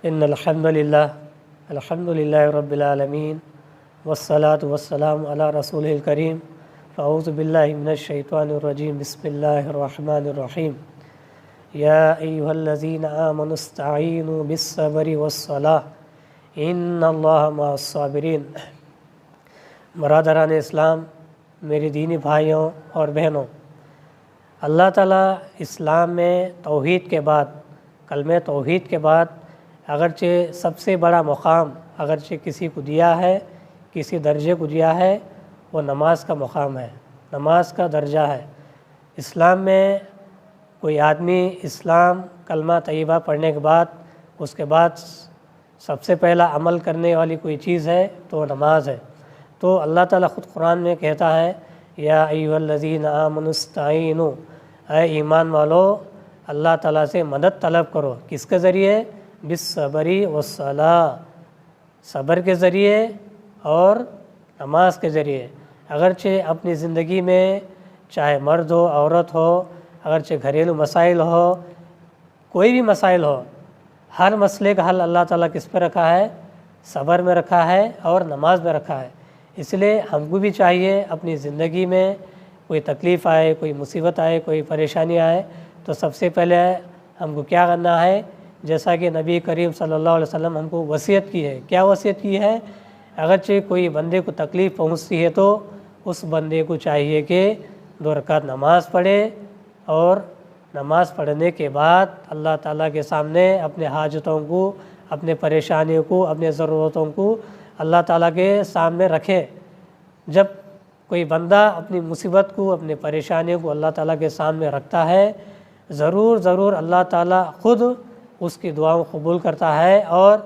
ان الحمد للہ رب العالمین والصلاة والسلام علی رسول الکریم اعوذ باللہ من الشیطان الرجیم بسم اللہ الرحمن الرحیم یا ایہا الذین آمنوا استعینوا بالصبر والصلاة ان اللہ مع الصابرین۔ برادران اسلام، میری دینی بھائیوں اور بہنوں، اللہ تعالیٰ اسلام میں توحید کے بعد، کلمہ توحید کے بعد اگرچہ سب سے بڑا مقام اگرچہ کسی کو دیا ہے، کسی درجے کو دیا ہے، وہ نماز کا مقام ہے، نماز کا درجہ ہے۔ اسلام میں کوئی آدمی اسلام کلمہ طیبہ پڑھنے کے بعد اس کے بعد سب سے پہلا عمل کرنے والی کوئی چیز ہے تو وہ نماز ہے۔ تو اللہ تعالیٰ خود قرآن میں کہتا ہے یا ایھا الذین آمنوا استعینوا، اے ایمان والو اللہ تعالیٰ سے مدد طلب کرو۔ کس کے ذریعے؟ بالصبر والصلاۃ، صبر کے ذریعے اور نماز کے ذریعے۔ اگرچہ اپنی زندگی میں چاہے مرد ہو عورت ہو، اگرچہ گھریلو مسائل ہو، کوئی بھی مسائل ہو، ہر مسئلے کا حل اللہ تعالیٰ کس پہ رکھا ہے؟ صبر میں رکھا ہے اور نماز میں رکھا ہے۔ اس لیے ہم کو بھی چاہیے اپنی زندگی میں کوئی تکلیف آئے، کوئی مصیبت آئے، کوئی پریشانی آئے تو سب سے پہلے ہم کو کیا کرنا ہے؟ جیسا کہ نبی کریم صلی اللہ علیہ وسلم ہم کو وصیت کی ہے۔ کیا وصیت کی ہے؟ اگرچہ کوئی بندے کو تکلیف پہنچتی ہے تو اس بندے کو چاہیے کہ 2 رکعت نماز پڑھے، اور نماز پڑھنے کے بعد اللہ تعالیٰ کے سامنے اپنے حاجتوں کو، اپنے پریشانیوں کو، اپنے ضرورتوں کو اللہ تعالیٰ کے سامنے رکھے۔ جب کوئی بندہ اپنی مصیبت کو، اپنے پریشانیوں کو اللہ تعالیٰ کے سامنے رکھتا ہے، ضرور اللہ تعالیٰ خود اس کی دعاؤں قبول کرتا ہے، اور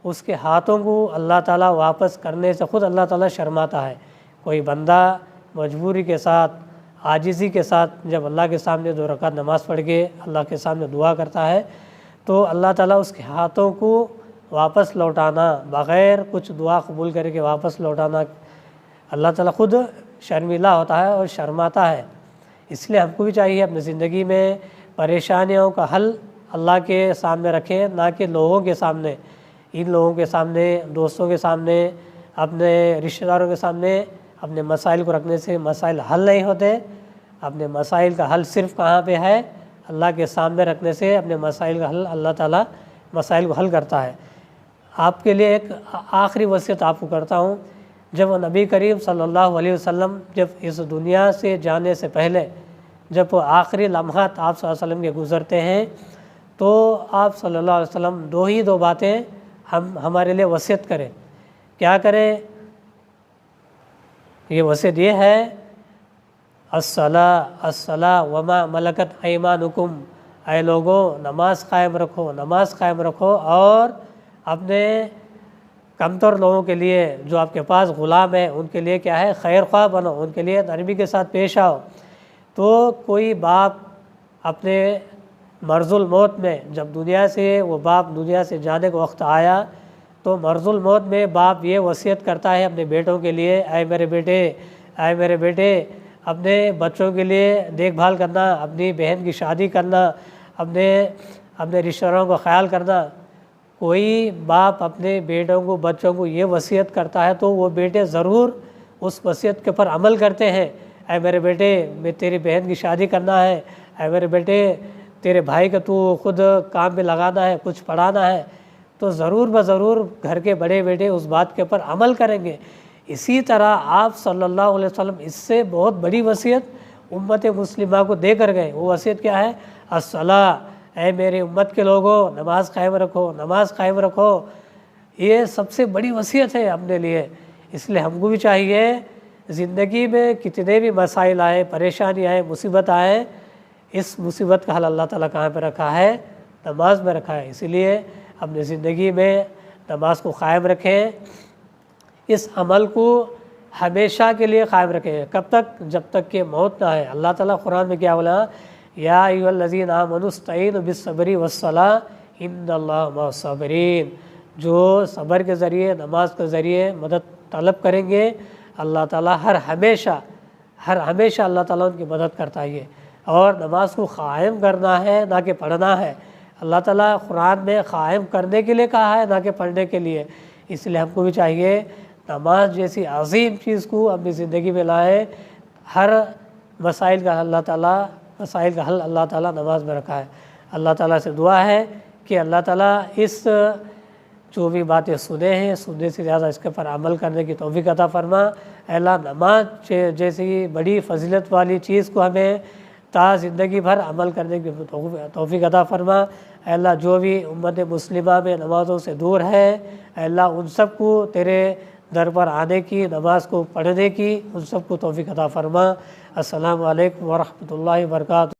اس کے ہاتھوں کو اللہ تعالیٰ واپس کرنے سے خود اللہ تعالیٰ شرماتا ہے۔ کوئی بندہ مجبوری کے ساتھ، عاجزی کے ساتھ جب اللہ کے سامنے 2 رکعت نماز پڑھ کے اللہ کے سامنے دعا کرتا ہے تو اللہ تعالیٰ اس کے ہاتھوں کو واپس لوٹانا، بغیر کچھ دعا قبول کر کے واپس لوٹانا، اللہ تعالیٰ خود شرمیلا ہوتا ہے اور شرماتا ہے۔ اس لیے ہم کو بھی چاہیے اپنی زندگی میں پریشانیوں کا حل اللہ کے سامنے رکھیں، نہ کہ لوگوں کے سامنے، ان لوگوں کے سامنے، دوستوں کے سامنے، اپنے رشتہ داروں کے سامنے اپنے مسائل کو رکھنے سے مسائل حل نہیں ہوتے۔ اپنے مسائل کا حل صرف کہاں پہ ہے؟ اللہ کے سامنے رکھنے سے اپنے مسائل کا حل اللہ تعالیٰ مسائل کو حل کرتا ہے۔ آپ کے لیے ایک آخری وصیت آپ کو کرتا ہوں۔ جب نبی کریم صلی اللہ علیہ وسلم جب اس دنیا سے جانے سے پہلے، جب وہ آخری لمحات آپ صلی اللہ علیہ وسلم کے گزرتے ہیں تو آپ صلی اللہ علیہ وسلم 2 باتیں ہمارے لیے وصیت کریں۔ کیا کریں؟ یہ وصیت یہ ہے الصلاۃ وما ملکت ایمانکم، اے لوگوں نماز قائم رکھو، نماز قائم رکھو، اور اپنے کمتر لوگوں کے لیے جو آپ کے پاس غلام ہیں ان کے لیے کیا ہے؟ خیر خواہ بنو، ان کے لیے نرمی کے ساتھ پیش آؤ۔ تو کوئی باپ اپنے مرض الموت میں، جب وہ باپ دنیا سے جانے کا وقت آیا تو مرض الموت میں باپ یہ وصیت کرتا ہے اپنے بیٹوں کے لیے، اے میرے بیٹے اپنے بچوں کے لیے دیکھ بھال کرنا، اپنی بہن کی شادی کرنا، اپنے رشتہ داروں کا خیال کرنا۔ کوئی باپ اپنے بیٹوں کو، بچوں کو یہ وصیت کرتا ہے تو وہ بیٹے ضرور اس وصیت کے پر عمل کرتے ہیں۔ اے میرے بیٹے میں تیری بہن کی شادی کرنا ہے، اے میرے بیٹے تیرے بھائی کا تو خود کام پہ لگانا ہے، کچھ پڑھانا ہے، تو ضرور گھر کے بڑے بیٹے اس بات کے پر عمل کریں گے۔ اسی طرح آپ صلی اللہ علیہ وسلم اس سے بہت بڑی وصیت امت مسلمہ کو دے کر گئے۔ وہ وصیت کیا ہے؟ الصلاۃ، اے میری امت کے لوگوں نماز قائم رکھو، نماز قائم رکھو۔ یہ سب سے بڑی وصیت ہے اپنے لیے۔ اس لیے ہم کو بھی چاہیے زندگی میں کتنے بھی مسائل آئے، پریشانی آئے، مصیبت آئے، اس مصیبت کا حل اللہ تعالیٰ کہاں پہ رکھا ہے؟ نماز میں رکھا ہے۔ اسی لیے اپنی زندگی میں نماز کو قائم رکھیں، اس عمل کو ہمیشہ کے لیے قائم رکھیں۔ کب تک؟ جب تک کہ موت نہ آئے۔ اللہ تعالیٰ قرآن میں کیا بولا؟ یا ایھا الذین آمنوا استعینوا بالصبر والصلاۃ ان اللہ مع الصابرین۔ جو صبر کے ذریعے، نماز کے ذریعے مدد طلب کریں گے، اللہ تعالیٰ ہر ہمیشہ اللہ تعالیٰ ان کی مدد کرتا ہے۔ اور نماز کو قائم کرنا ہے، نہ کہ پڑھنا ہے۔ اللہ تعالیٰ قرآن میں قائم کرنے کے لیے کہا ہے، نہ کہ پڑھنے کے لیے۔ اس لیے ہم کو بھی چاہیے نماز جیسی عظیم چیز کو اپنی زندگی میں لائیں۔ ہر مسائل کا حل اللہ تعالیٰ نماز میں رکھا ہے۔ اللہ تعالیٰ سے دعا ہے کہ اللہ تعالیٰ اس جو بھی باتیں سنے ہیں، سننے سے زیادہ اس کے پر عمل کرنے کی توفیق عطا فرما۔ اے اللہ نماز جیسی بڑی فضیلت والی چیز کو ہمیں تا زندگی بھر عمل کرنے کی توفیق عطا فرما۔ اے اللہ جو بھی امت مسلمہ میں نمازوں سے دور ہے، اے اللہ ان سب کو تیرے در پر آنے کی، نماز کو پڑھنے کی ان سب کو توفیق عطا فرما۔ السلام علیکم ورحمۃ اللہ وبرکاتہ۔